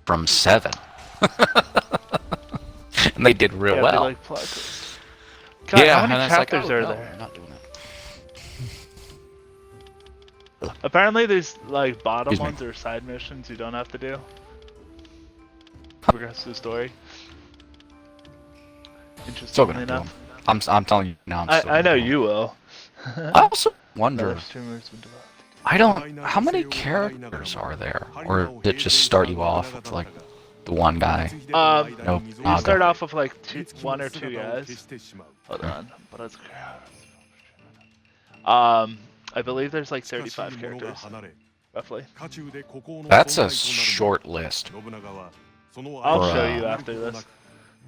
from 7. And they did real Yeah, well. like plot twist. God, Yeah, how many and it's like, chapters oh, are no, there? I'm not doing that. Apparently, there's like bottom Excuse me. ones or side missions you don't have to do. Progress the story. Still Interestingly gonna do them. enough. I'm telling you now. I'm still I gonna know do 'em. you will. I also wonder. Another streamer's been developed. I don't. How many characters are there, or did it just start you off with like the one guy? No, You start off with like one or two guys. Hold on, but that's I believe there's like 35 characters, roughly. That's a short list. I'll show you after this.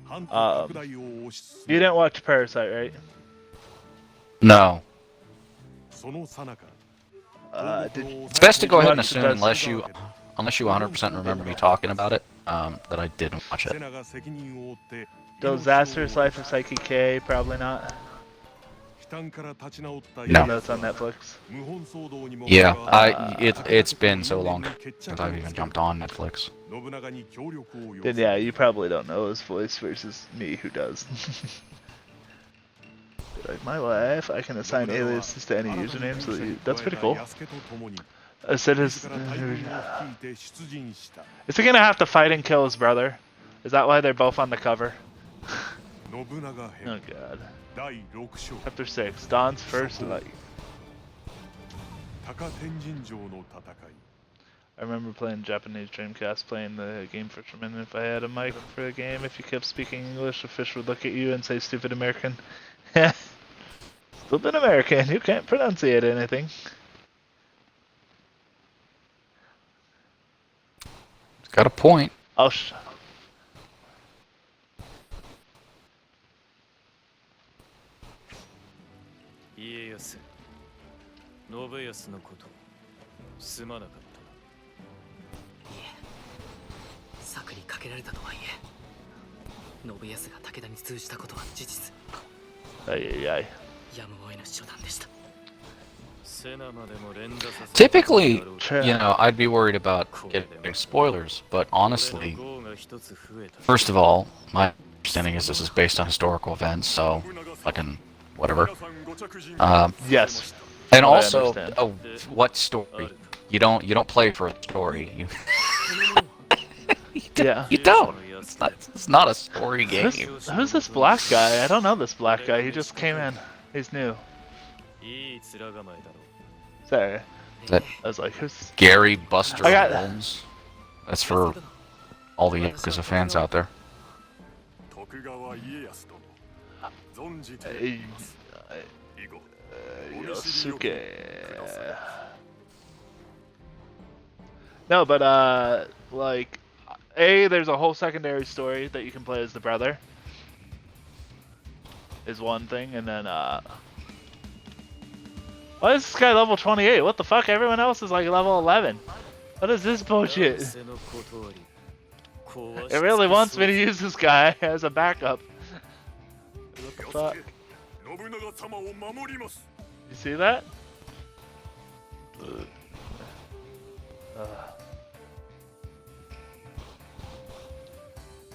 You didn't watch Parasite, right? No. It's best to go ahead and assume, unless you 100% remember me talking about it, that I didn't watch it. Disastrous Life of Psyche K, probably not. No. That's on Netflix. Yeah, it's been so long since I've even jumped on Netflix. Then yeah, you probably don't know his voice versus me who does. Like my life, I can assign aliases to any username, so that's pretty cool. I said is he gonna have to fight and kill his brother? Is that why they're both on the cover? Oh god. Chapter 6, Dawn's first light. I remember playing Japanese Dreamcast, playing the game for a minute. If I had a mic for the game, if you kept speaking English, a fish would look at you and say, "Stupid American." Stupid American, you can't pronunciate anything. Got a point. Oh, Ay. Typically, you know, I'd be worried about getting spoilers, but honestly, first of all, my understanding is this is based on historical events, so fucking whatever. Yes. And I also, understand. what story? You don't play for a story. You don't. It's not a story game. Who's this black guy? I don't know this black guy. He just came in. He's new. Sorry. That I was like, who's Gary Buster I got- Holmes? That's for all the Yakuza fans out there. Yosuke. No, but like, there's a whole secondary story that you can play as the brother. Is one thing, and then why is this guy level 28? What the fuck? Everyone else is like level 11. What is this bullshit? It really wants me to use this guy as a backup. What the fuck? You see that?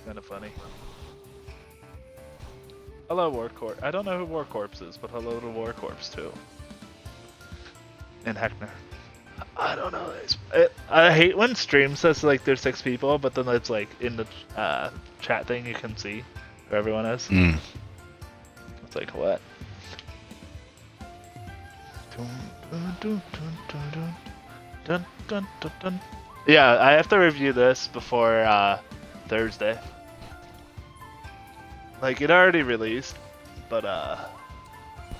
Kinda funny. Hello, War Corps. I don't know who War Corps is, but hello to War Corps too. And Heckner. I don't know. I hate when stream says like there's 6 people, but then it's like in the chat thing you can see who everyone is. It's like what? Yeah, I have to review this before Thursday. Like it already released, but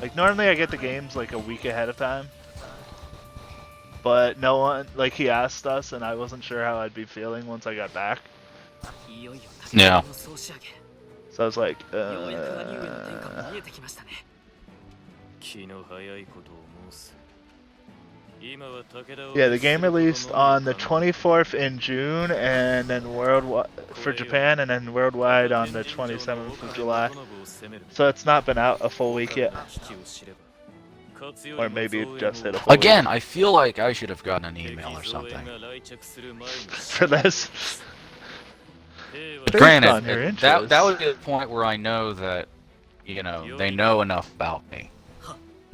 like normally I get the games like a week ahead of time. But no one, like he asked us and I wasn't sure how I'd be feeling once I got back. Yeah. So I was like, yeah, the game released on the 24th in June, and then worldwide for Japan, and then worldwide on the 27th of July. So it's not been out a full week yet. Or maybe it just hit a full Again, week. I feel like I should have gotten an email or something. For this. But Based on granted, your that would interests. be the point where I know that, you know, they know enough about me.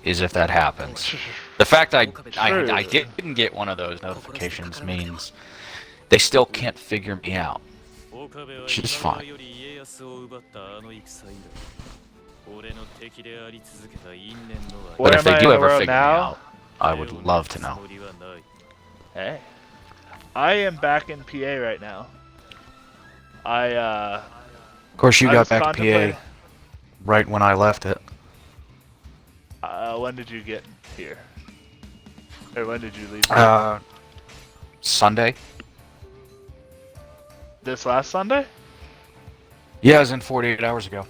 Is if that happens. The fact I didn't get one of those notifications means they still can't figure me out, which is fine. Where But if am they I do in the ever world figure me now? out, I would love to know. Hey, I am back in PA right now. Of course, you I got was back to contemplating- PA right when I left it. When did you get here? Or when did you leave? Sunday? This last Sunday? Yeah, it was in 48 hours ago.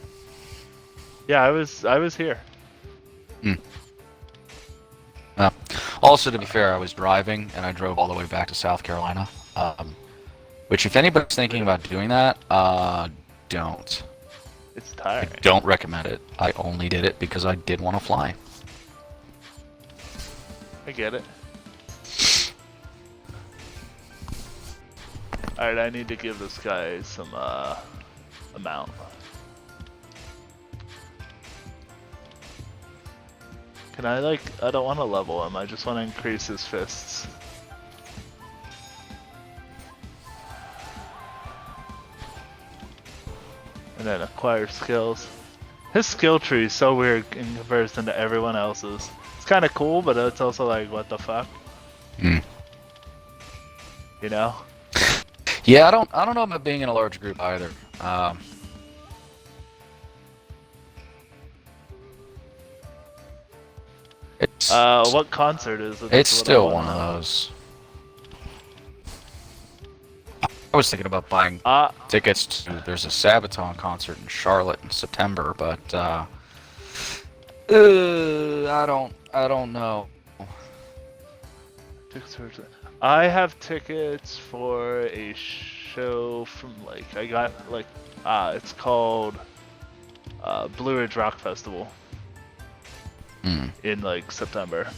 Yeah, I was here. Also, to be fair, I was driving and I drove all the way back to South Carolina. Which, if anybody's thinking about doing that, don't. It's I tiring. don't recommend it. I only did it because I did want to fly. I get it. Alright, I need to give this guy some amount. Can I I don't want to level him, I just want to increase his fists. And then acquire skills. His skill tree is so weird in comparison to everyone else's. It's kind of cool, but it's also like, what the fuck? Hmm. You know? Yeah, I don't know about being in a large group either. It's What concert is it? it's That's what I still wanna one of know. those. I was thinking about buying tickets to. There's a Sabaton concert in Charlotte in September, but I don't know. I have tickets for a show from I got it's called Blue Ridge Rock Festival in September.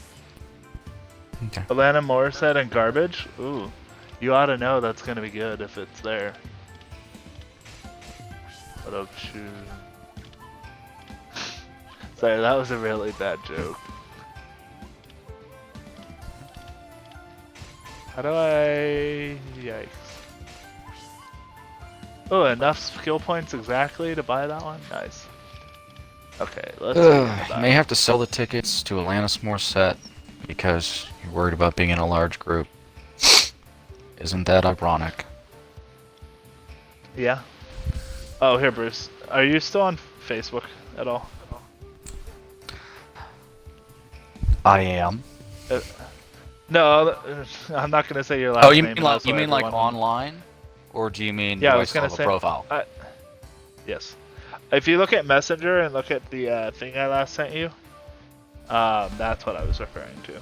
Okay. Alanis Morissette and Garbage. Ooh, you ought to know that's gonna be good if it's there. What up, shoot? Sorry, that was a really bad joke. How do I... Yikes. Oh, enough skill points exactly to buy that one? Nice. Okay, let's You may have to sell the tickets to Alanis Morissette because you're worried about being in a large group. Isn't that ironic? Yeah. Oh, here, Bruce. Are you still on Facebook at all? I am. No, I'm not gonna say your last Oh, name. you mean like online, or do you mean Yeah, do I was still gonna have say a profile? Yes. If you look at Messenger and look at the thing I last sent you, that's what I was referring to.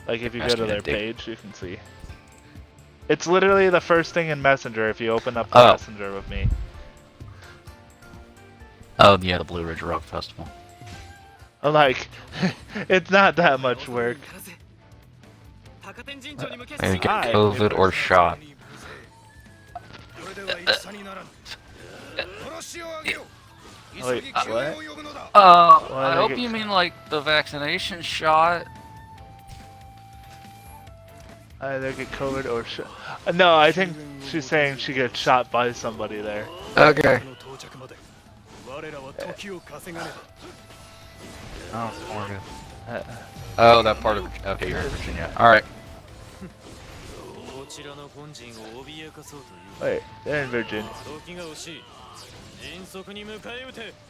Like if you go to their page, you can see. It's literally the first thing in Messenger if you open up the Messenger with me. Oh yeah, the Blue Ridge Rock Festival. I'm like, it's not that much work. Maybe get COVID or shot. Wait, what? I hope you mean like the vaccination shot. Either get COVID or shot. No, I think she's saying she gets shot by somebody there. Okay. Oh, Florida. Oh, that part of... Okay, you're in Virginia. Alright. Wait, they're in Virginia.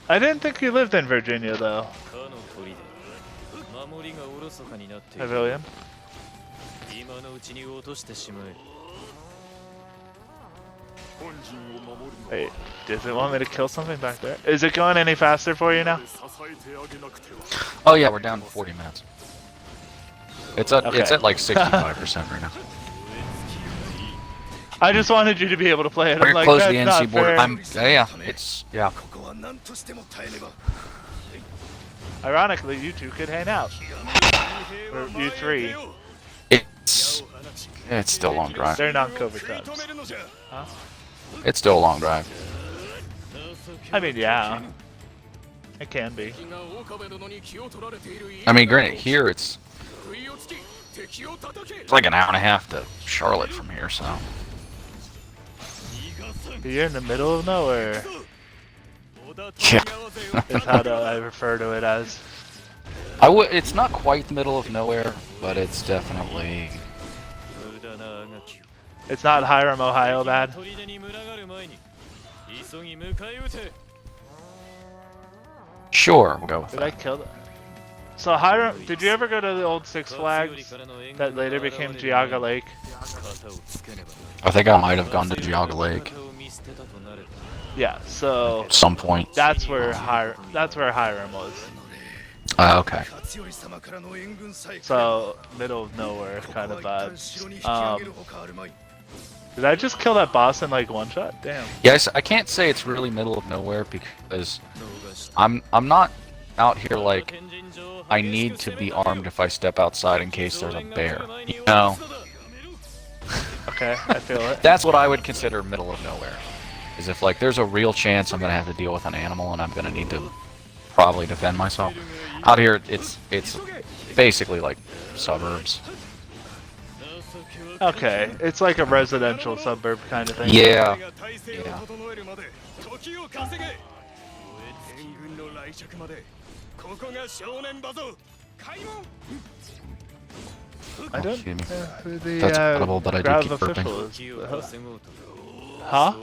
I didn't think you lived in Virginia, though. Hi, William. Wait, does it want me to kill something back there? Is it going any faster for you now? Oh yeah, we're down to 40 minutes. It's at Okay. it's at like 65% right now. I just wanted you to be able to play it. We're I'm like, close that's to the not NC border. fair. Yeah. Ironically, you two could hang out. Or you three. It's It's still a long drive. They're non-COVID times. Huh? It's still a long drive. I mean, yeah. It can be. I mean, granted, here it's like an hour and a half to Charlotte from here, so. You're in the middle of nowhere. Yeah. Is how I refer to it as. It's not quite the middle of nowhere, but it's definitely. It's not Hiram, Ohio bad. Sure, we'll go with Did that. I kill them? So Hiram, did you ever go to the old Six Flags that later became Geauga Lake? I think I might have gone to Geauga Lake Yeah, so at some point. that's where Hiram was. Okay. So middle of nowhere kind of vibes. Did I just kill that boss in like one shot? Damn. Yes, I can't say it's really middle of nowhere because I'm not out here like I need to be armed if I step outside in case there's a bear. You know? Okay, I feel it. That's what I would consider middle of nowhere. Is if like there's a real chance I'm gonna have to deal with an animal and I'm gonna need to probably defend myself. Out here it's basically like suburbs. Okay, it's like a residential suburb kind of thing. Yeah. Yeah. I don't Excuse me. know who the That's audible, but I do grab keep official is. Huh?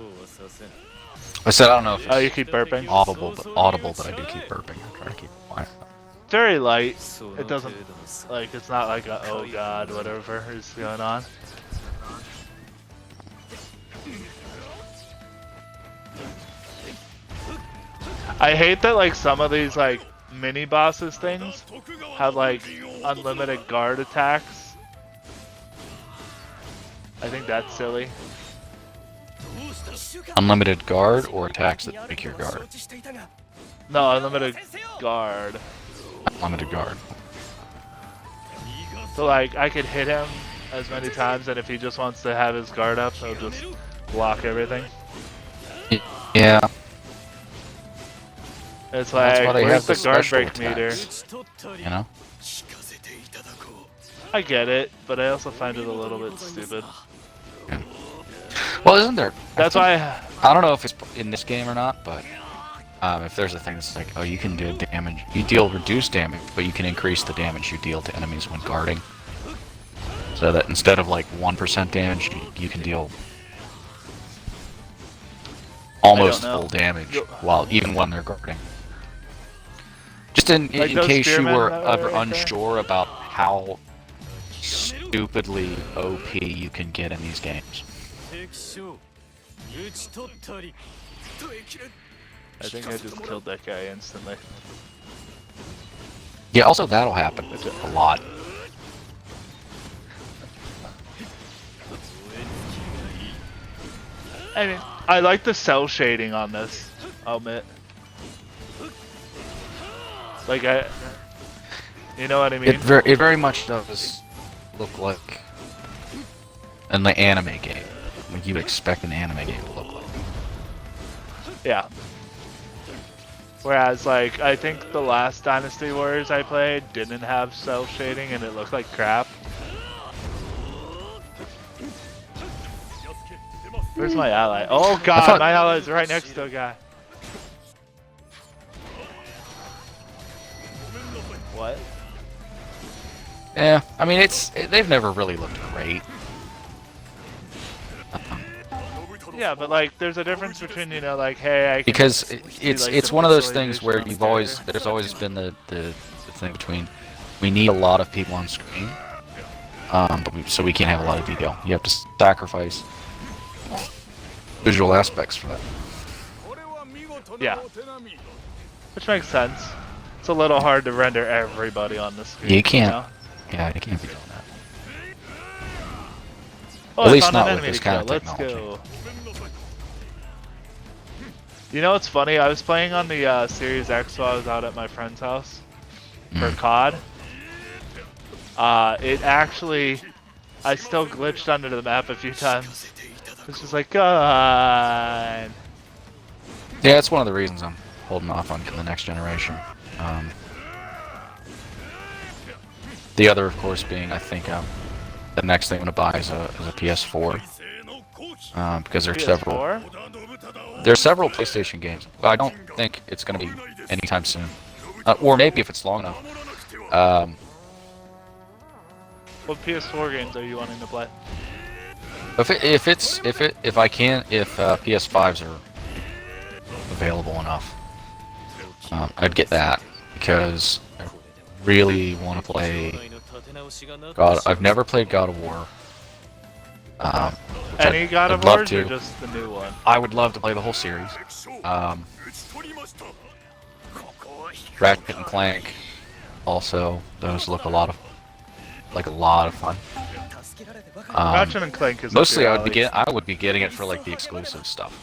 I said I don't know if Oh, you it's keep burping? audible, but I do keep burping. I'm trying to keep quiet. Very light. It doesn't, like, it's not like a, oh god, whatever is going on. I hate that, like, some of these, like, mini bosses things have, like, unlimited guard attacks. I think that's silly. Unlimited guard or attacks that make your guard? No, unlimited guard. Unlimited guard. So, like, I could hit him as many times, and if he just wants to have his guard up, he'll just block everything. Yeah. It's That's why like, they where's have the the guard special break meter? attacks. You know? I get it, but I also find it a little bit stupid. Yeah. Well, isn't there? That's why I don't know if it's in this game or not, but if there's a thing that's like, oh, you can do damage, you deal reduced damage, but you can increase the damage you deal to enemies when guarding. So that instead of like 1% damage, you can deal almost know. full damage while even when they're guarding. Just in Like those case you spearmen were that were ever right there? unsure about how stupidly OP you can get in these games. I think I just killed that guy instantly. Yeah, also that'll happen a lot. I mean, I like the cell shading on this, I'll admit. Like, you know what I mean? It very much does look like in the anime game, like you'd expect an anime game to look like. Yeah. Whereas, like, I think the last Dynasty Warriors I played didn't have cell shading and it looked like crap. Where's my ally? Oh god, my ally's right next to a guy. What? Yeah, I mean they've never really looked great. Yeah, but like, there's a difference between, you know, like, hey, I can Because see, it's like, it's some one of those pixelation things where on there's there. always been the thing between we need a lot of people on screen, so we can't have a lot of detail. You have to sacrifice visual aspects for that. Yeah. Which makes sense. It's a little hard to render everybody on the screen. You can't. know? Yeah, you can't be doing that. Oh, At I least found not an with enemy this to kind kill. of Let's technology. go. You know what's funny? I was playing on the Series X while I was out at my friend's house for COD. It actually I still glitched onto the map a few times. It's just like, God. Yeah, it's one of the reasons I'm holding off on getting the next generation. The other, of course, being I think the next thing I'm gonna buy is a PS4 because there's several PlayStation games. But I don't think it's gonna be anytime soon, or maybe if it's long enough. What PS4 games are you wanting to play? If PS5s are available enough, I'd get that because I really want to play God. I've never played God of War. Any God of Wars or just the new one? I would love to play the whole series. Ratchet and Clank, also, those look a lot of fun. Ratchet and Clank is mostly I would be getting it for like the exclusive stuff.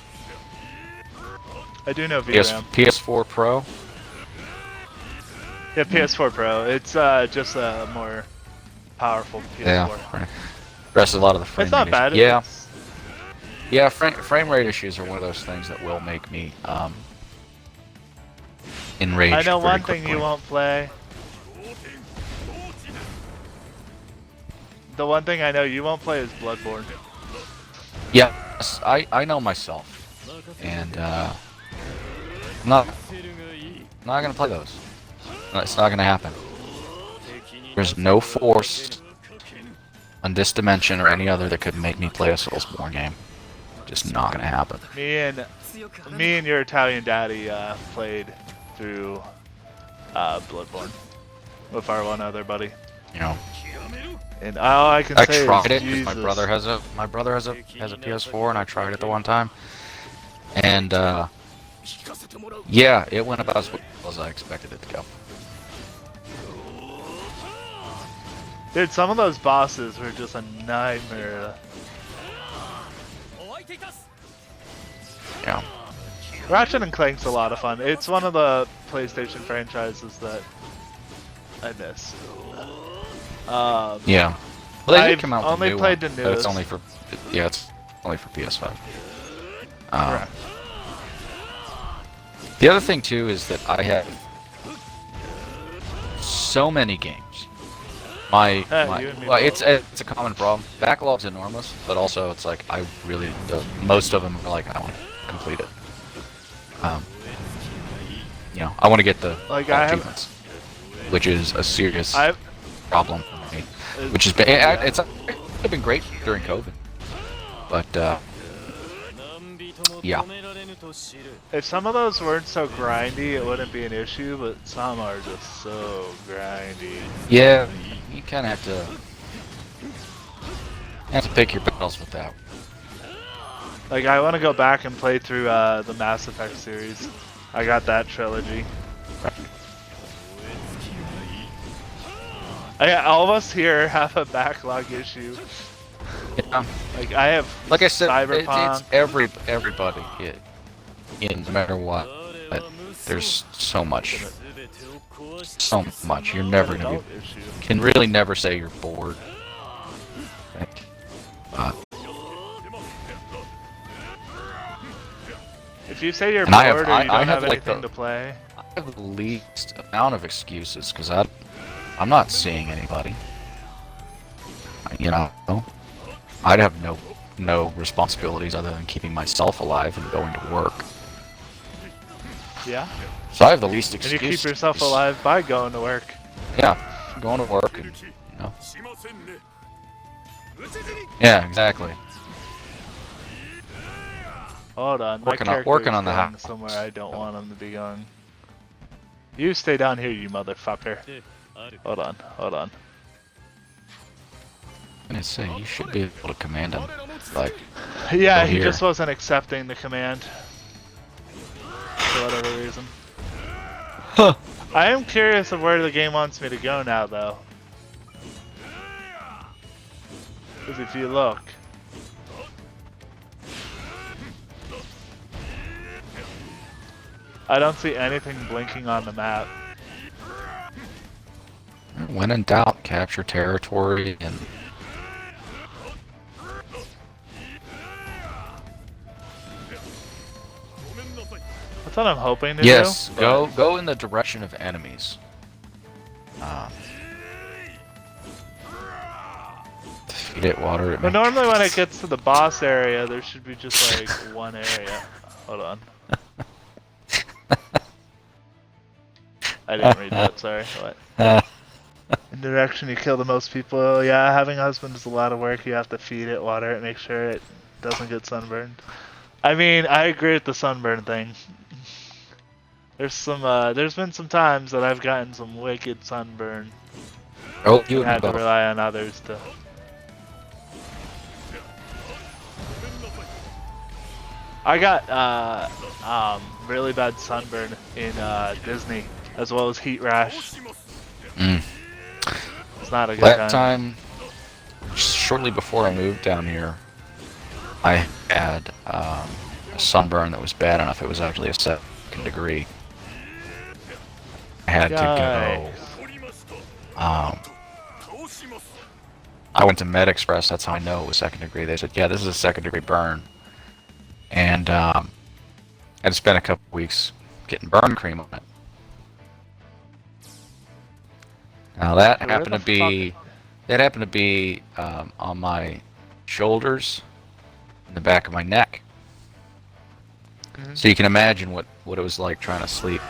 I do know VRAM. PS4 Pro. Yeah, PS4 Pro. It's just a more powerful PS4. Yeah. Rest of a lot of the frame. It's not bad. Yeah. Yeah, frame rate issues are one of those things that will make me enraged. I know one quickly. thing you won't play. The one thing I know you won't play is Bloodborne. Yes, I know myself, and I'm not gonna play those. It's not gonna happen. There's no force on this dimension or any other that could make me play a Soulsborne game. Just not gonna happen. Me and your Italian daddy played through Bloodborne with our one other buddy. You know. And all I can say tried is it because my brother has a PS4, and I tried it the one time, and yeah, it went about as well as I expected it to go. Dude, some of those bosses were just a nightmare. Yeah. Ratchet and Clank's a lot of fun. It's one of the PlayStation franchises that I miss. Yeah. Well, they did I've come out with only a new played one, the but newest. it's only for it's only for PS5. Correct. The other thing too is that I have so many games. It's a common problem. Backlog's enormous, but also it's like I really most of them are like I want to complete it. You know, I want to get the achievements, which is a serious problem for me. Which has been it's been great during COVID, but yeah. If some of those weren't so grindy, it wouldn't be an issue, but some are just so grindy. Yeah, you kind of have to pick your battles with that. Like, I want to go back and play through the Mass Effect series. I got that trilogy. All of us here have a backlog issue. Yeah. Like, I have, like I said, Cyberpunk. it's everybody, no matter what. But there's so much. You're never gonna can really never say you're bored. If you say you're bored or you don't have anything to play, I have the least amount of excuses because I'm not seeing anybody. You know, I'd have no responsibilities other than keeping myself alive and going to work. Yeah. So I have the least excuse. And you keep yourself alive by going to work. Yeah, going to work and, you know. Yeah, exactly. Hold on, working on the house somewhere I don't want him to be going. You stay down here, you motherfucker. Hold on. I'm gonna say you should be able to command him. Like, yeah, he just wasn't accepting the command for whatever reason. Huh. I am curious of where the game wants me to go now, though. Because if you look, I don't see anything blinking on the map. When in doubt, capture territory and That's what I'm hoping to Yes, do. go in the direction of enemies. Feed it water. But normally when it gets to the boss area, there should be just like one area. Hold on. I didn't read that, sorry. What? In the direction you kill the most people. Yeah, having a husband is a lot of work. You have to feed it, water it, make sure it doesn't get sunburned. I mean, I agree with the sunburn thing. There's been some times that I've gotten some wicked sunburn. Oh, you and had to rely on others to. I got really bad sunburn in Disney, as well as heat rash. It's not a good Last time, shortly before I moved down here, I had a sunburn that was bad enough. It was actually a 2nd degree. I had to go. I went to MedExpress. That's how I know it was 2nd degree. They said, "Yeah, this is a 2nd degree burn," and I had to spend a couple weeks getting burn cream on it. Now that happened to be on my shoulders and the back of my neck. So you can imagine what it was like trying to sleep.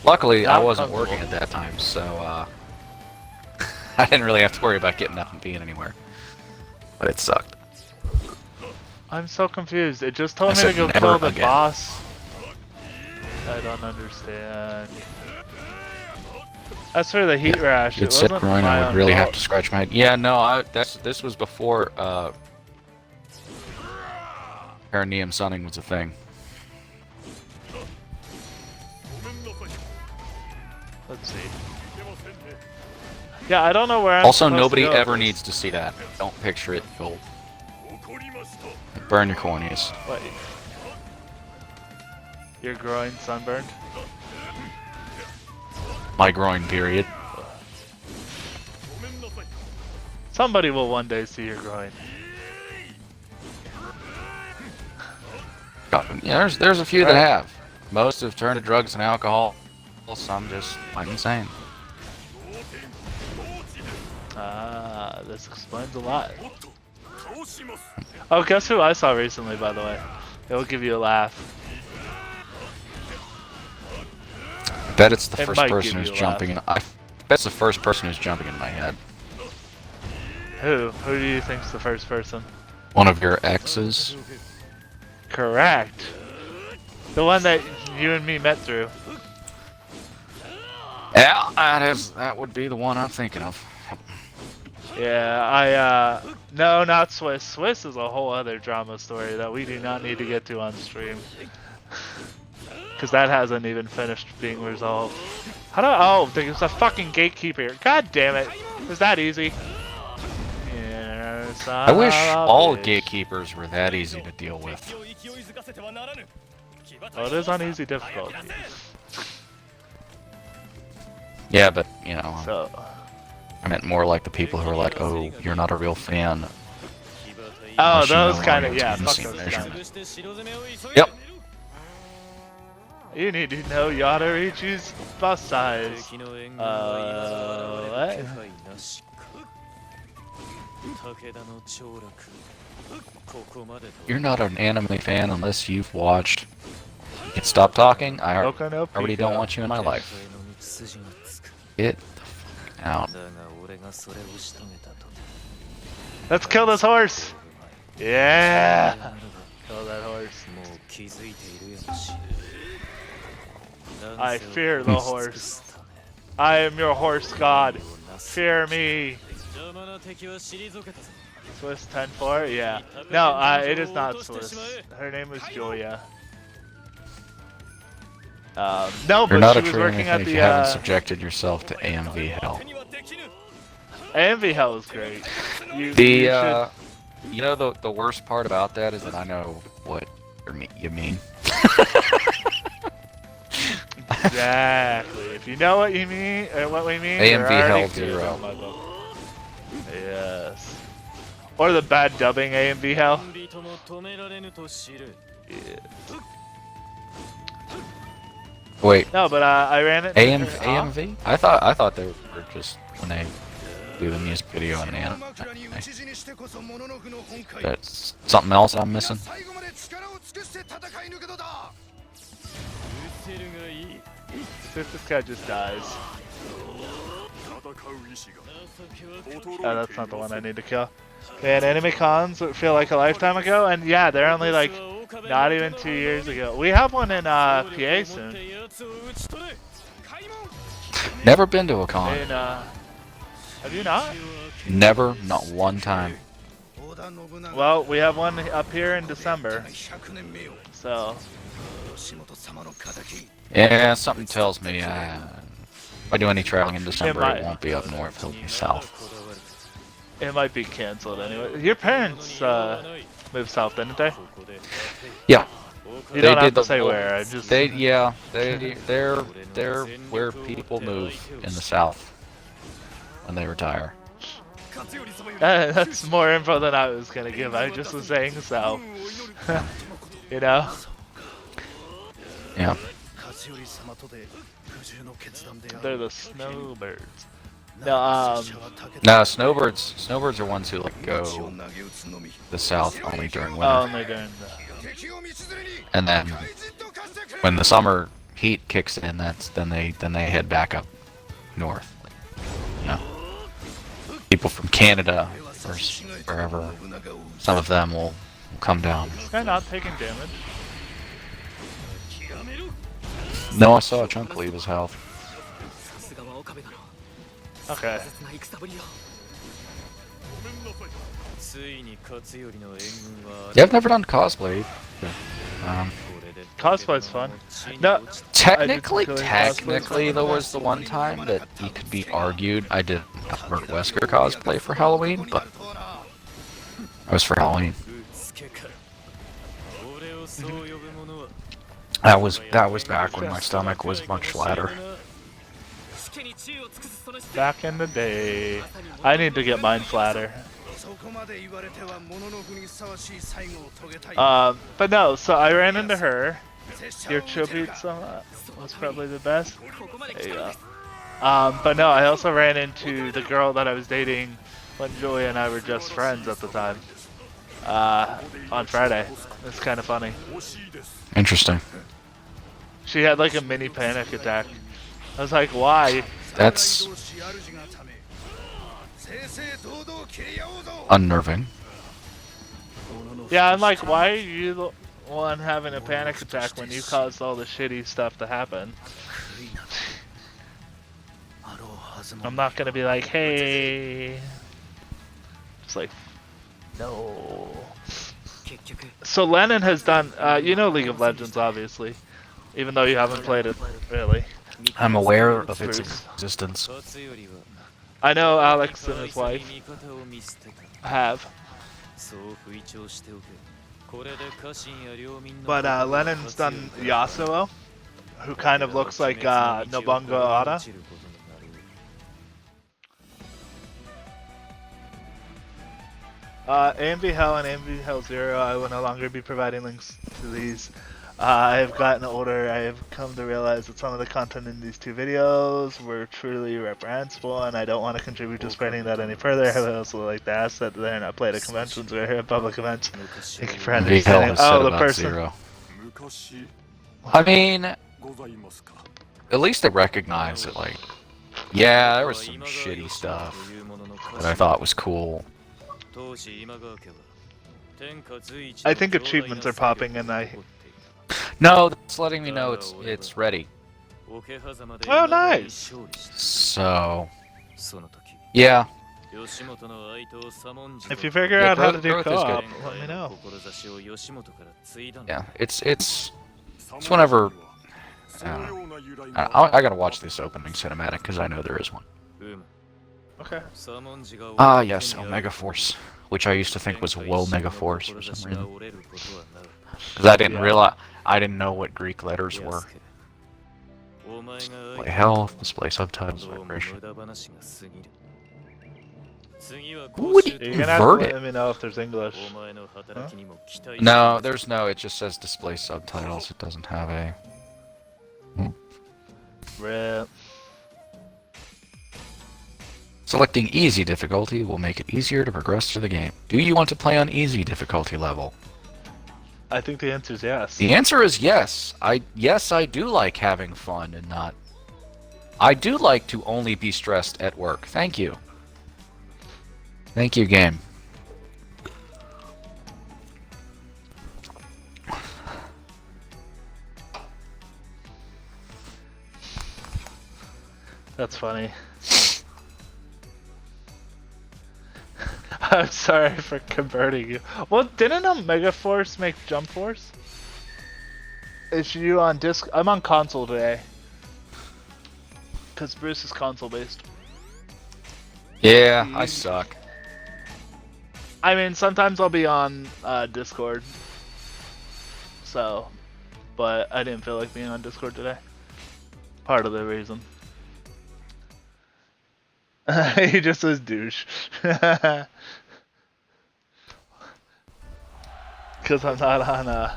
Luckily, I wasn't working at that time, so I didn't really have to worry about getting up and being anywhere. But it sucked. I'm so confused. It just told me to go kill the boss. I don't understand. As for the heat rash, it wasn't groin, I would really have to scratch my head. Yeah, no, this was before perineum sunning was a thing. Let's see. Yeah, I don't know where I'm Also, nobody ever needs to see that. Don't picture it. You'll burn your corneas. What? Your groin sunburned? My groin, period. Somebody will one day see your groin. Yeah, there's a few that have. Most have turned to drugs and alcohol. Some just like insane. This explains a lot. Oh, guess who I saw recently, by the way? It'll give you a laugh. I bet it's the first person who's jumping in. I bet it's the first person who's jumping in my head. Who? Who do you think's the first person? One of your exes. Correct. The one that you and me met through. Yeah, that would be the one I'm thinking of. Yeah, no, not Swiss. Swiss is a whole other drama story that we do not need to get to on stream. Because that hasn't even finished being resolved. There's a fucking gatekeeper. God damn it. Is that easy? Yes, I wish all gatekeepers were that easy to deal with. Oh, it is on easy difficulty. Yeah, but, you know, I meant more like the people who are like, oh, you're not a real fan. Oh, those kind of, yeah, fuck those guys. Yep. You need to know Yadarichi's bus size. What? You're not an anime fan unless you've watched. You can stop talking. I already don't want you in my life. Get the fuck out. Let's kill this horse! Yeah! Kill that horse. I fear the horse. I am your horse god. Fear me. Swiss 10-4? Yeah. No, it is not Swiss. Her name is Julia. No, but You're not she a was true working anime at if the you haven't subjected yourself to AMV hell. AMV hell is great. You know the worst part about that is that I know what you mean. Exactly. If you know what you mean, or what we mean, AMV Hell 0. Yes. Or the bad dubbing AMV Hell. Yeah. Wait, No, but I ran it. AMV? I thought they were just when they do the music video and the anime. That's something else I'm missing. If this guy just dies. Oh, that's not the one I need to kill. Man, anime cons feel like a lifetime ago, and yeah, they're only like not even 2 years ago. We have one in PA soon. Never been to a con. In, have you not? Never, not one time. Well, we have one up here in December. So. Yeah, something tells me if I do any traveling in December, it won't be up north, it'll be south. It might be canceled anyway. Your parents moved south, didn't they? Yeah. You don't have to say where. I just. They're where people move in the south when they retire. That's more info than I was gonna give. I just was saying so. You know? Yeah. They're the snowbirds. No, No, snowbirds are ones who like go the south only during winter. oh, and they're doing And then when the summer heat kicks in, then they head back up north. You know, people from Canada or wherever, some of them will come down. This guy not taking damage? No, I saw a chunk leave his health. Okay. Yeah, I've never done cosplay. Cosplay's fun. No, Technically, cosplay. there was the one time that it could be argued I did Albert Wesker cosplay for Halloween, but it was for Halloween. That was back when my stomach was much flatter. Back in the day. I need to get mine flatter. But no, so I ran into her. Your Chobitsa was probably the best. There you go. But no, I also ran into the girl that I was dating when Julia and I were just friends at the time. On Friday. It's kind of funny. Interesting. She had like a mini panic attack. I was like, why? That's unnerving. Yeah, I'm like, why are you the one having a panic attack when you caused all the shitty stuff to happen? I'm not gonna be like, hey. It's like, no. So Lennon has done, you know League of Legends, obviously. Even though you haven't played it, really. I'm aware of its existence. I know Alex and his wife have. But Lennon's done Yasuo, who kind of looks like Nobunaga Ara. AMV Hell and AMV Hell Zero, I will no longer be providing links to these. I have gotten older. I have come to realize that some of the content in these two videos were truly reprehensible, and I don't want to contribute to spreading that any further. I would also like to ask that they're not played at conventions or at public events. Thank you for understanding. Oh, the person. Zero. I mean, at least they recognize it. Like, yeah, there was some shitty stuff that I thought was cool. I think achievements are popping, and No, it's letting me know it's ready. Oh, nice. So, yeah. If you figure out how to do co-op, let me know. Yeah, it's whenever. I gotta watch this opening cinematic because I know there is one. Okay. Ah, yes, Omega Force, which I used to think was Woe Mega Force for some reason. Because I didn't know what Greek letters were. Display health, display subtitles, vibration. Who would You're gonna have to convert it? let me know if there's English. No, there's no. It just says display subtitles. It doesn't have a. Rip. Selecting easy difficulty will make it easier to progress through the game. Do you want to play on easy difficulty level? I think the answer is yes. The answer is yes. Yes, I do like having fun and not. I do like to only be stressed at work. Thank you. Thank you, game. That's funny. I'm sorry for converting you. Well, didn't a Mega Force make Jump Force? Is you on disc? I'm on console today. Because Bruce is console based. Yeah, I suck. I mean, sometimes I'll be on Discord. So, but I didn't feel like being on Discord today. Part of the reason. He just says douche. Because I'm not on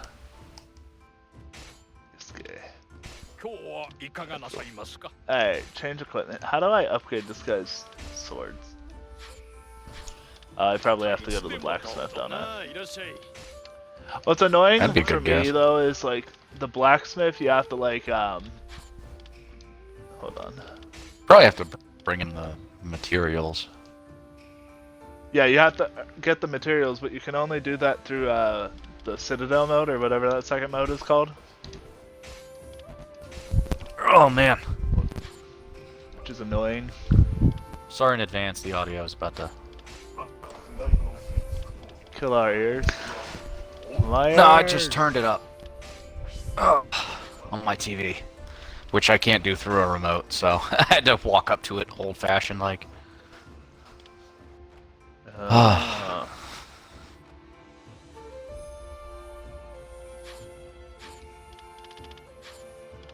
Hey, change equipment. How do I upgrade this guy's swords? I probably have to go to the blacksmith, don't I? What's annoying That'd be a for good me guess. though is like the blacksmith. You have to like hold on. Probably have to bring in the materials. Yeah, you have to get the materials, but you can only do that through the Citadel mode or whatever that second mode is called. Oh man. Which is annoying. Sorry in advance, the audio is about to. Kill our ears. My No, I ears. just turned it up. Oh, on my TV. Which I can't do through a remote, so I had to walk up to it old-fashioned like.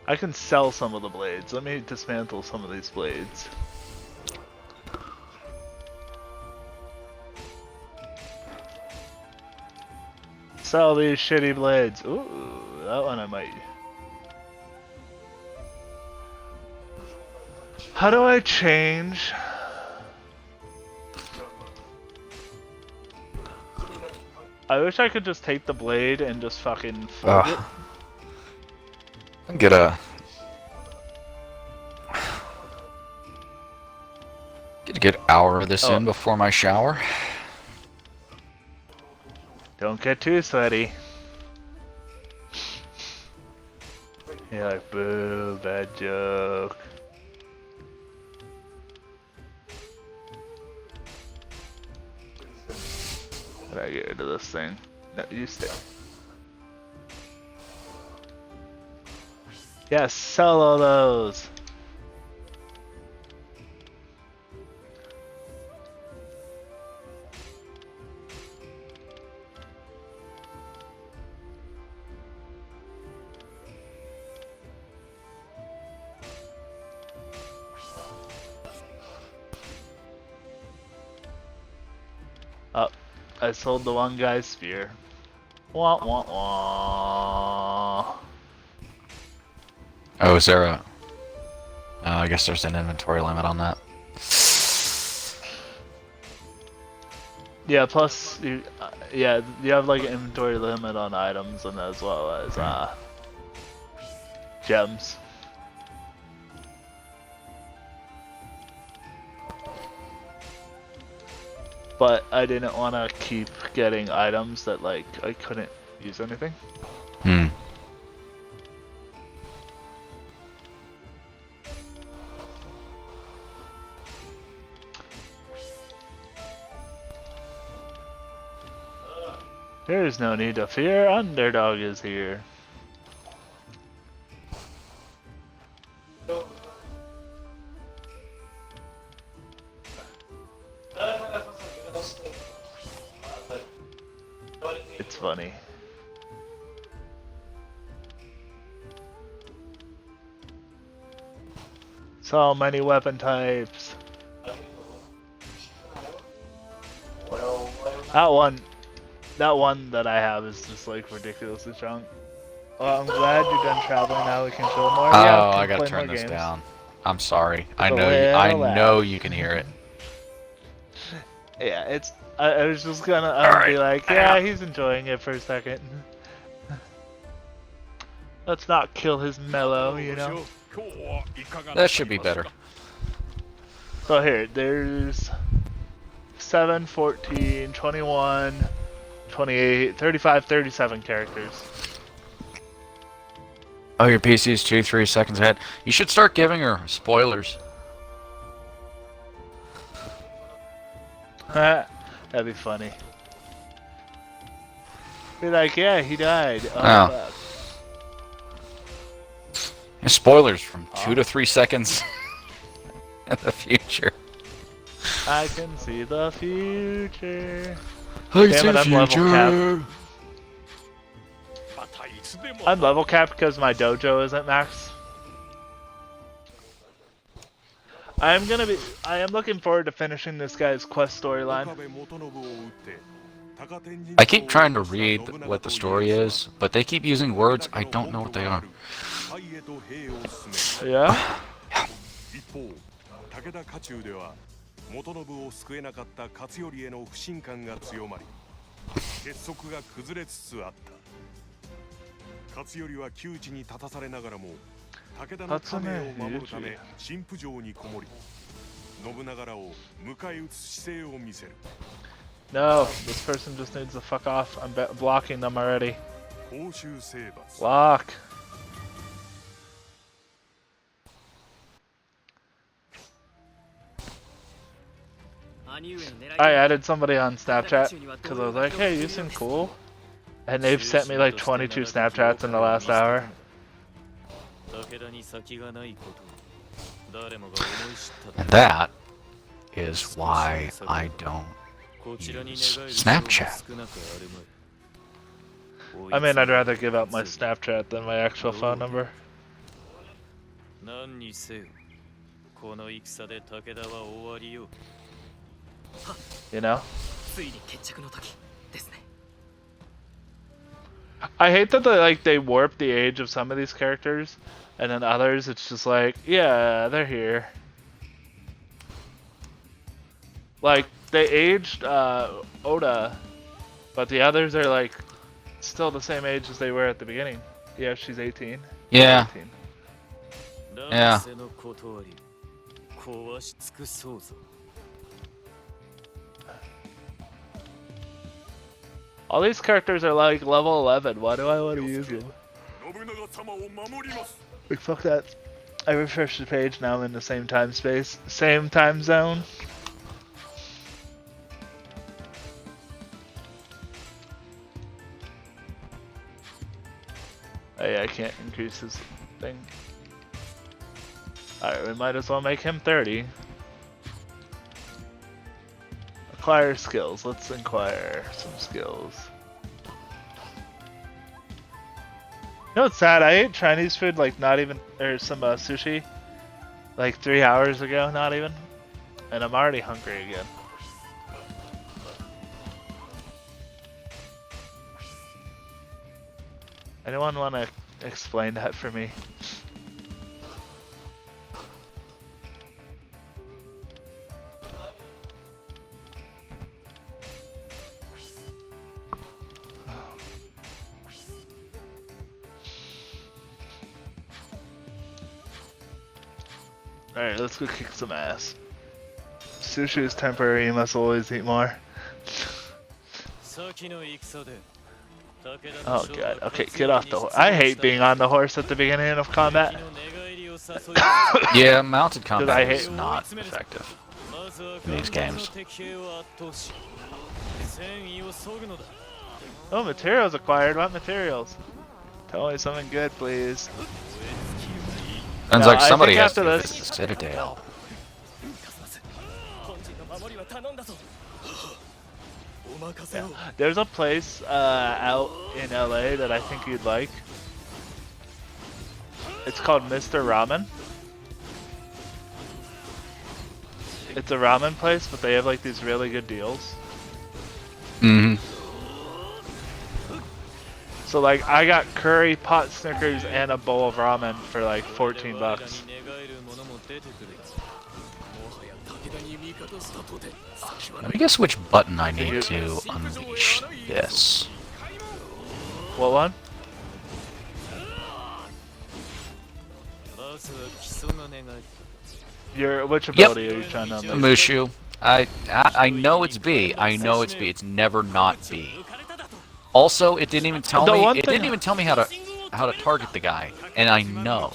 I can sell some of the blades. Let me dismantle some of these blades. Sell these shitty blades. Ooh, that one I might. How do I change? I wish I could just take the blade and just fucking fold it. Get a. Get a good hour of this in before my shower. Don't get too sweaty. You're like, boo, bad joke. How do I get rid of this thing? No, you stay. Yes, sell all those. Oh, I sold the one guy's spear. Wah wah wah. Oh, is there a... I guess there's an inventory limit on that. Yeah, plus you, yeah, you have like an inventory limit on items and as well as gems. But I didn't want to keep getting items that like I couldn't use anything. There is no need to fear, Underdog is here. It's funny. So many weapon types. That one that I have is just like ridiculously strong. Well, I'm glad you're done traveling now. We can chill more. Oh, Yeah, I can gotta play turn more this games. down. I'm sorry. I a know. I little know loud. you can hear it. Yeah, it's. I was just gonna be Alright. like, yeah, he's enjoying it for a second. Let's not kill his mellow, you know. That should be better. So here, there's 7, 14, 21, 28, 35, 37 characters. Oh, your PC is 2-3 seconds ahead. You should start giving her spoilers. That'd be funny. Be like, yeah, he died. Oh. Spoilers from 2 to 3 seconds in the future. I can see the future. I Damn see it, the I'm level future. I'm level capped because my dojo isn't max. I am looking forward to finishing this guy's quest storyline. I keep trying to read what the story is, but they keep using words I don't know what they are. Yeah? 元信を救えなかった勝頼への不信感が強まり、結束が崩れつつあった。勝頼は窮地に立たされながらも、武田の家名を守るため新府城にこもり、信長らを迎え撃つ姿勢を見せる。No, this person just needs to fuck off. I'm blocking them already. 甲州征伐。 Block. I added somebody on Snapchat because I was like, hey, you seem cool. And they've sent me like 22 Snapchats in the last hour. And that is why I don't use Snapchat. I mean, I'd rather give out my Snapchat than my actual phone number. You know? I hate that they warp the age of some of these characters, and then others it's just like, yeah, they're here. Like, they aged Oda, but the others are like still the same age as they were at the beginning. Yeah, she's 18. Yeah. 18. Yeah. All these characters are like level 11. Why do I want to use them? Like, fuck that. I refreshed the page, now I'm in the same time space. Same time zone. Oh yeah, I can't increase his thing. Alright, we might as well make him 30. Acquire skills. Let's inquire some skills. You know what's sad? I ate Chinese food like not even, or some sushi, like 3 hours ago, not even. And I'm already hungry again. Anyone want to explain that for me? Alright, let's go kick some ass. Sushi is temporary, you must always eat more. Oh god, okay, get off the horse. I hate being on the horse at the beginning of combat. Yeah, mounted combat hate- is not effective in these games. Oh, materials acquired. What materials? Tell me something good, please. Sounds No, like I somebody think has after to this- visit the Citadel. There's a place out in LA that I think you'd like. It's called Mr. Ramen. It's a ramen place, but they have like these really good deals. Mm-hmm. So like I got curry, pot Snickers, and a bowl of ramen for like 14 bucks. Let me guess which button I need to unleash this. What one? Which ability are you trying to unleash? Mushu. I know it's B. I know it's B. It's never not B. Also, it didn't even tell me. It didn't even tell me how to target the guy, and I know.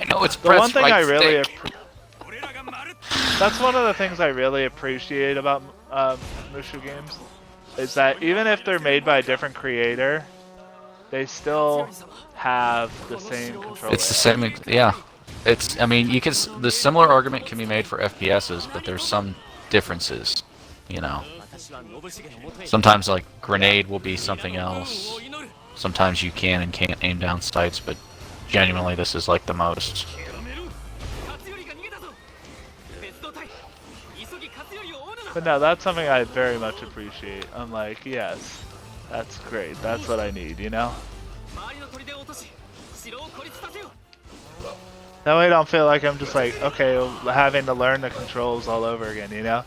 I know it's The one press thing right I really stick. that's one of the things I really appreciate about Mushu games, is that even if they're made by a different creator, they still have the same control. It's the same. Yeah. It's. I mean, you can. The similar argument can be made for FPSs, but there's some differences. You know. Sometimes like grenade will be something else. Sometimes you can and can't aim down sights, but genuinely this is like the most. But no, that's something I very much appreciate. I'm like, yes, that's great. That's what I need, you know? That way I don't feel like I'm just like, okay, having to learn the controls all over again, you know?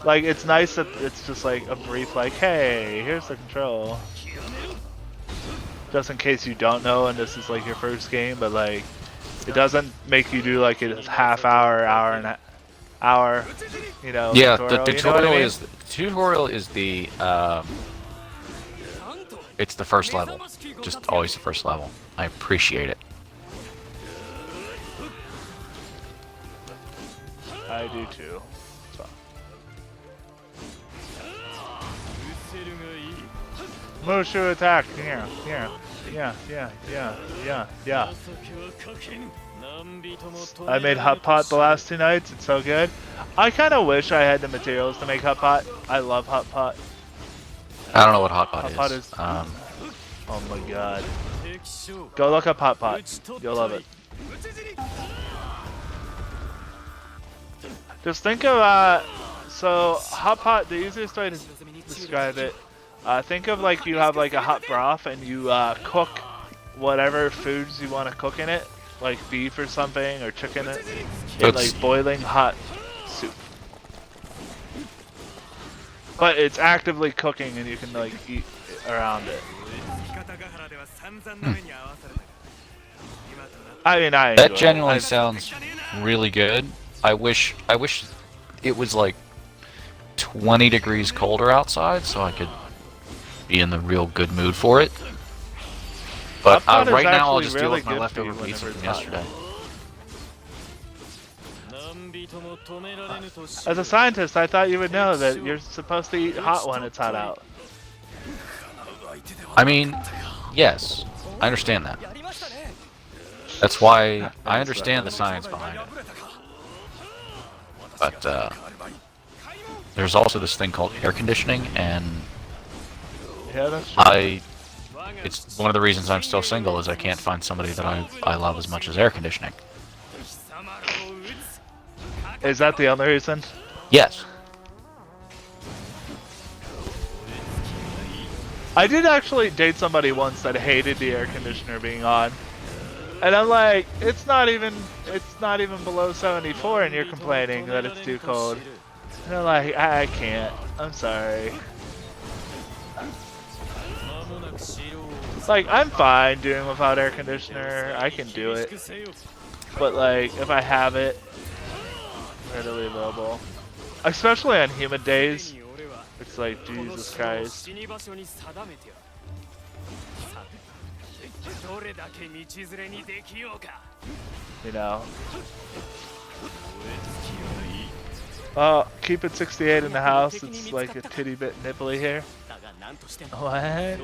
Like, it's nice that it's just like a brief, like, hey, here's the control. Just in case you don't know and this is like your first game, but like, it doesn't make you do like a half hour, hour, you know. Yeah, tutorial, the you know what I mean? tutorial is the it's the first level. Just always the first level. I appreciate it. I do too. So. Mushu attack! Yeah. I made hot pot the last 2 nights. It's so good. I kind of wish I had the materials to make hot pot. I love hot pot. I don't know what hot pot Hot is. pot is. Oh my god. Go look up hot pot. You'll love it. Just think of so hot pot. The easiest way to describe it. Think of like you have like a hot broth and you cook whatever foods you want to cook in it, like beef or something or chicken in like boiling hot soup. But it's actively cooking and you can like eat around it. I mean, that genuinely sounds really good. I wish it was like 20 degrees colder outside so I could be in the real good mood for it. But right now I'll just deal with my leftover pizza from yesterday. As a scientist, I thought you would know that you're supposed to eat hot when it's hot out. I mean, yes, I understand that. That's why I understand the science behind it. But there's also this thing called air conditioning, and yeah, that's true. It's one of the reasons I'm still single is I can't find somebody that I love as much as air conditioning. Is that the only reason? Yes. I did actually date somebody once that hated the air conditioner being on. And I'm like, it's not even below 74 and you're complaining that it's too cold. And they're like, I can't. I'm sorry. Like, I'm fine doing without air conditioner. I can do it. But like, if I have it readily available, especially on humid days, it's like, Jesus Christ. You know. Oh, keep it 68 in the house. It's like a titty bit nipply here. What?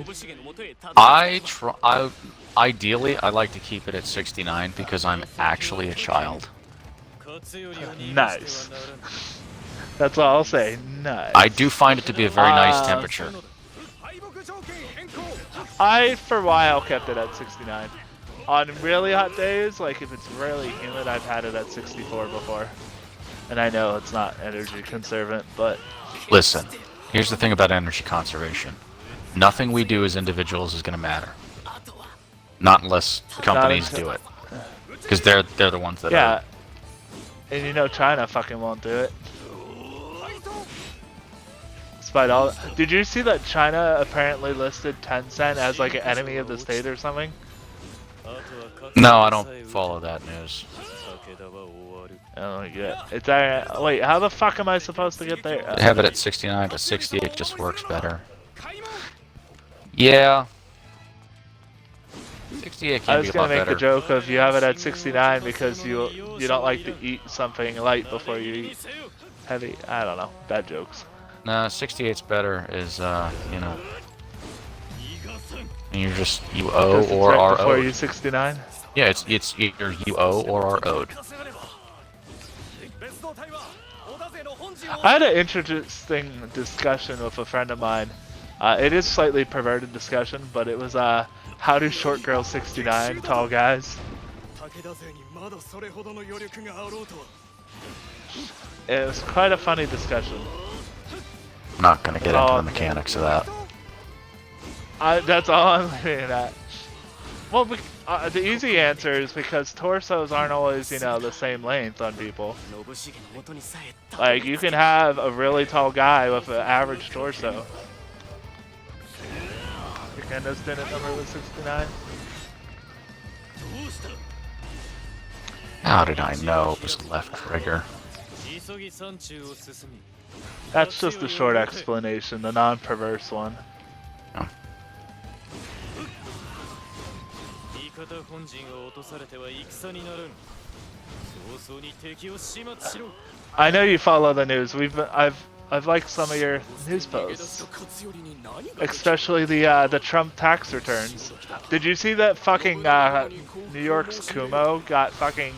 Ideally, I like to keep it at 69 because I'm actually a child. Nice. That's all I'll say. Nice. I do find it to be a very nice temperature. I, for a while, kept it at 69. On really hot days, like if it's really humid, I've had it at 64 before. And I know it's not energy conservant, but... Listen, Here's the thing about energy conservation. Nothing we do as individuals is going to matter. Not unless companies do it. Because they're the ones that Yeah. are... And you know China fucking won't do it. Despite all... Did you see that China apparently listed Tencent as like an enemy of the state or something? No, I don't follow that news. Oh yeah. It's wait, how the fuck am I supposed to get there? They have it at 69, but 68 just works better. Yeah. 68 I can was be a gonna lot make better. a joke of you have it at 69 because you don't like to eat something light before you eat heavy. I don't know. Bad jokes. No, 68's better is, you know... And you're just, you owe Because it's or right are before owed. you 69. Yeah, it's either you owe or are owed. I had an interesting discussion with a friend of mine. It is slightly perverted discussion, but it was how do short girls 69 tall guys? It was quite a funny discussion. I'm not gonna get into Oh, the mechanics of that. That's all I'm leaving it at. Well, the easy answer is because torsos aren't always, you know, the same length on people. Like, you can have a really tall guy with an average torso. Your Kendo's Tenet number was 69? How did I know it was left trigger? That's just a short explanation, the non-perverse one. Oh. I know you follow the news. I've liked some of your news posts, especially the Trump tax returns. Did you see that fucking New York's Kumo got fucking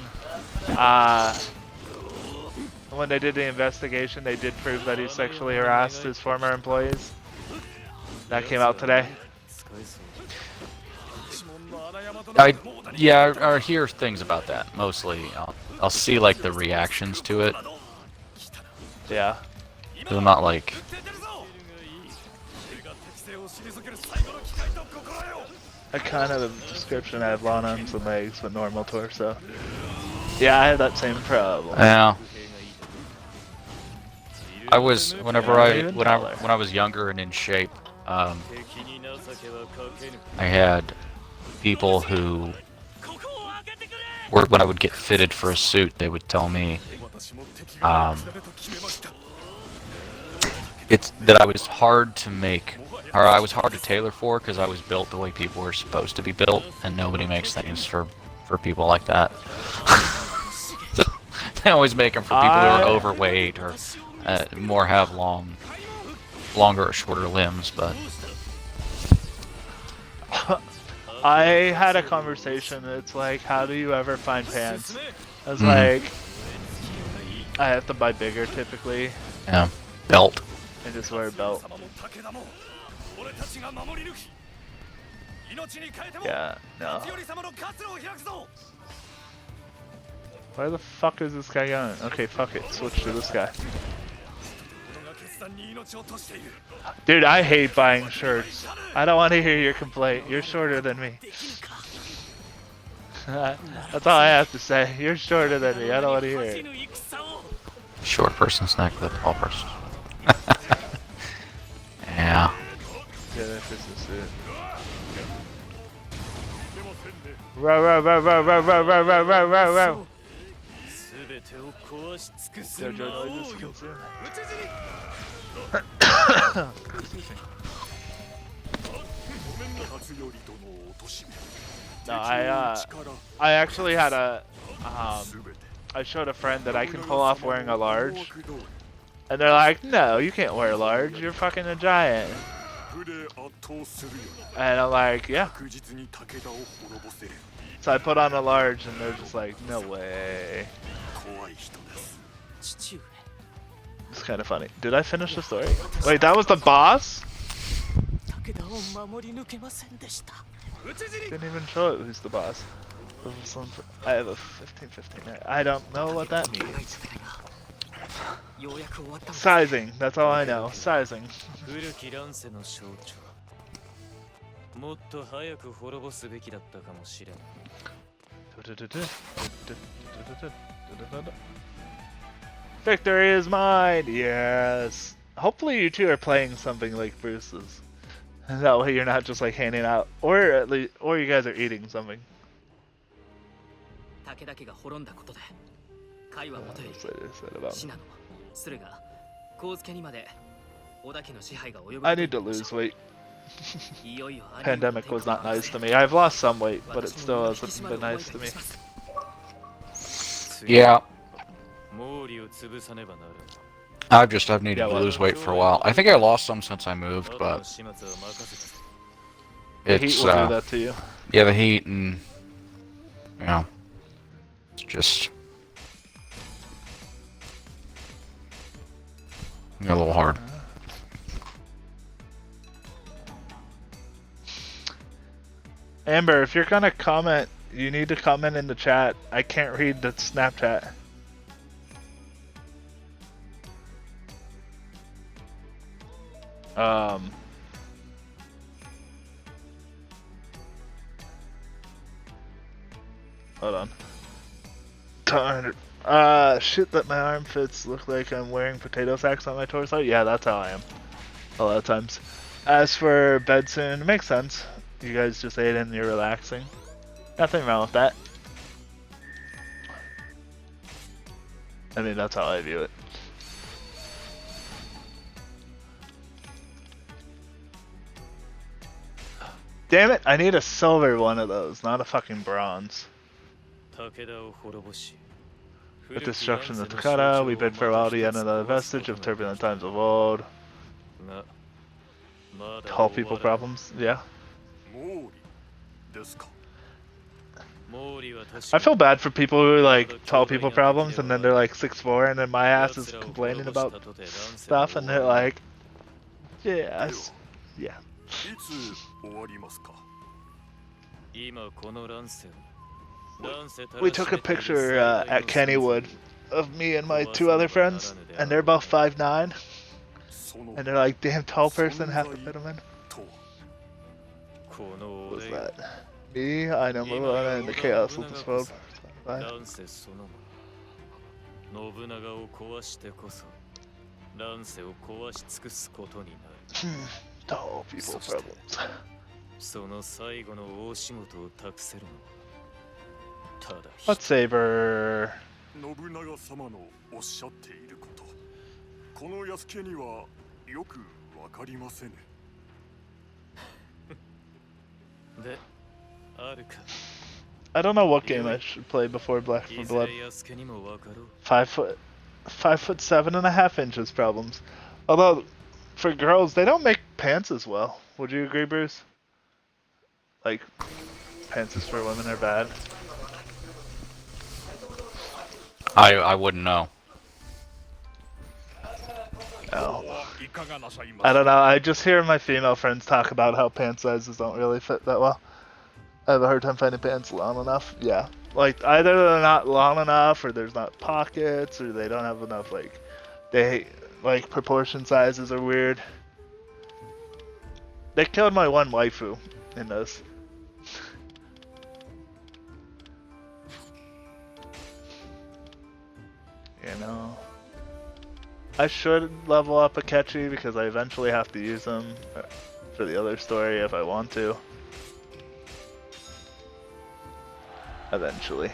when they did the investigation, they did prove that he sexually harassed his former employees. That came out today. I hear things about that mostly. I'll see like the reactions to it. Yeah. I'm not like... I kind of the description I have long arms and legs but normal torso. Yeah, I had that same problem. Yeah. I was when I was younger and in shape. I had people who were, when I would get fitted for a suit, they would tell me it's that I was hard to make, or I was hard to tailor for because I was built the way people were supposed to be built, and nobody makes things for people like that. So they always make them for people who are overweight or more have longer or shorter limbs, but. I had a conversation. It's like, how do you ever find pants? I was like, I have to buy bigger typically. Yeah, belt. And just wear a belt. Yeah, no. Where the fuck is this guy going? Okay, fuck it. Switch to this guy. Dude, I hate buying shirts. I don't want to hear your complaint. You're shorter than me. That's all I have to say. You're shorter than me. I don't want to hear it. Short person's neck with a tall person. Yeah. Yeah, that's just a suit. Row, row, row, row, row, row, row, row, row, row, row. Jojo noises consume. No, I actually had a, I showed a friend that I can pull off wearing a large. And they're like, no, you can't wear a large, you're fucking a giant. And I'm like, yeah. So I put on a large and they're just like, no way. It's kind of funny. Did I finish the story? Wait, that was the boss? Didn't even show it who's the boss. I have a 15-15. I don't know what that means. Sizing, that's all I know. Sizing. 古き乱世の象徴。もっと早く滅ぼすべきだったかもしれん。Victory is mine! Yes! Hopefully you two are playing something like Bruce's. And that way you're not just like handing out, or at least, or you guys are eating something. 武田家が滅んだことで、海はもとより That's what I said about 信濃、駿河、上野にまで織田家の支配が及ぶ。 I need to lose weight. いよいよ兄の Pandemic was not nice to me. I've lost some weight, but it still hasn't been nice to me. Yeah, 毛利を潰さねばならん。 I've needed Yeah, to well- lose weight for a while. I think I lost some since I moved, 後の but 始末は任せた。 The heat it's will do uh, that to you. yeah, the heat and you know, it's just a little hard. Amber, if you're gonna comment, you need to comment in the chat. I can't read the Snapchat. Hold on. Darn it. Shit that my armpits look like I'm wearing potato sacks on my torso. Yeah, that's how I am. A lot of times. As for bed soon, it makes sense. You guys just ate and you're relaxing. Nothing wrong with that. I mean, that's how I view it. Damn it, I need a silver one of those, not a fucking bronze. 武田を滅ぼし。 With destruction of Takata, we bid farewell to yet another vestige of turbulent times of old. が、まだ Tall people 終わらん。 problems, yeah. 毛利ですか。毛利は確かに I feel bad for people who like tall people problems and then they're like 6'4" and then my ass is complaining about stuff and they're like, yes, yeah. いつ終わりますか。今この乱世を。 We took a picture at Kennywood of me and my two other friends, and they're both 5'9", その and they're like, damn tall person, half a bit of man. と What was that? Me, I know Milana, and the chaos of this world. 乱世そのもの。信長を壊してこそ乱世を壊し尽くすことになる。 Tall people problems. その最後の大仕事を託せるのはただ一 Let's saber. 信長様のおっしゃっていること。この安家にはよくわかりません。であるか。 I don't know what game I should play before Black い for ず Blood. れ安家にもわかろう。 5'7.5" problems. Although, for girls, they don't make pants as well. Would you agree, Bruce? Like, pants for women are bad. I wouldn't know. No. いかがなさいま I す don't know. I just hear my female friends talk about how pant sizes don't really fit that well. I have a hard time finding pants long enough. Yeah. Like, either they're not long enough, or there's not pockets, or they don't have enough, like, proportion sizes are weird. They killed my one waifu in this. You know. I should level up Akechi because I eventually have to use him for the other story if I want to. Eventually.